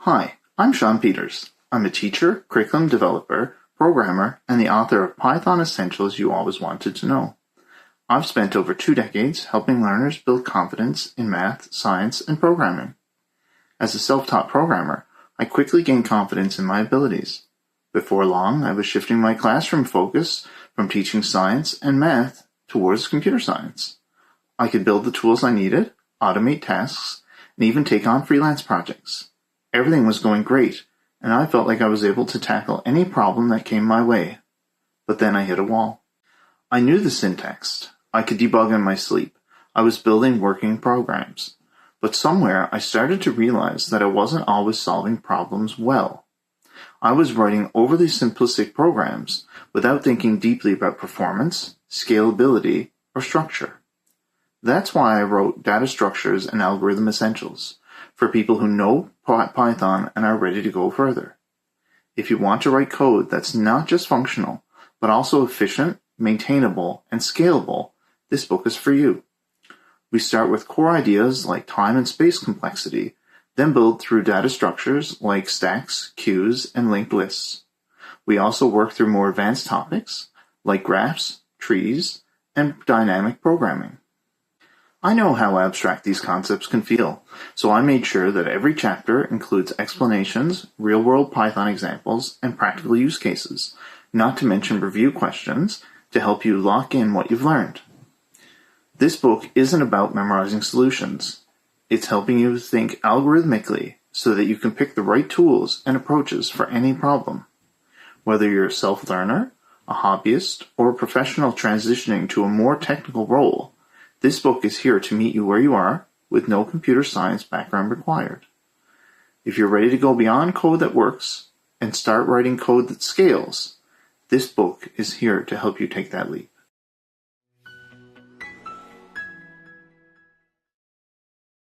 Hi, I'm Shawn Peters. I'm a teacher, curriculum developer, programmer, and the author of Python Essentials You Always Wanted to Know. I've spent over 2 decades helping learners build confidence in math, science, and programming. As a self-taught programmer, I quickly gained confidence in my abilities. Before long, I was shifting my classroom focus from teaching science and math towards computer science. I could build the tools I needed, automate tasks, and even take on freelance projects. Everything was going great, and I felt like I was able to tackle any problem that came my way. But then I hit a wall. I knew the syntax. I could debug in my sleep. I was building working programs. But somewhere I started to realize that I wasn't always solving problems well. I was writing overly simplistic programs without thinking deeply about performance, scalability, or structure. That's why I wrote Data Structures and Algorithm Essentials, for people who know Python and are ready to go further. If you want to write code that's not just functional, but also efficient, maintainable, and scalable, this book is for you. We start with core ideas like time and space complexity, then build through data structures like stacks, queues, and linked lists. We also work through more advanced topics like graphs, trees, and dynamic programming. I know how abstract these concepts can feel, so I made sure that every chapter includes explanations, real-world Python examples, and practical use cases, not to mention review questions to help you lock in what you've learned. This book isn't about memorizing solutions. It's helping you think algorithmically so that you can pick the right tools and approaches for any problem. Whether you're a self-learner, a hobbyist, or a professional transitioning to a more technical role, this book is here to meet you where you are, with no computer science background required. If you're ready to go beyond code that works and start writing code that scales, this book is here to help you take that leap.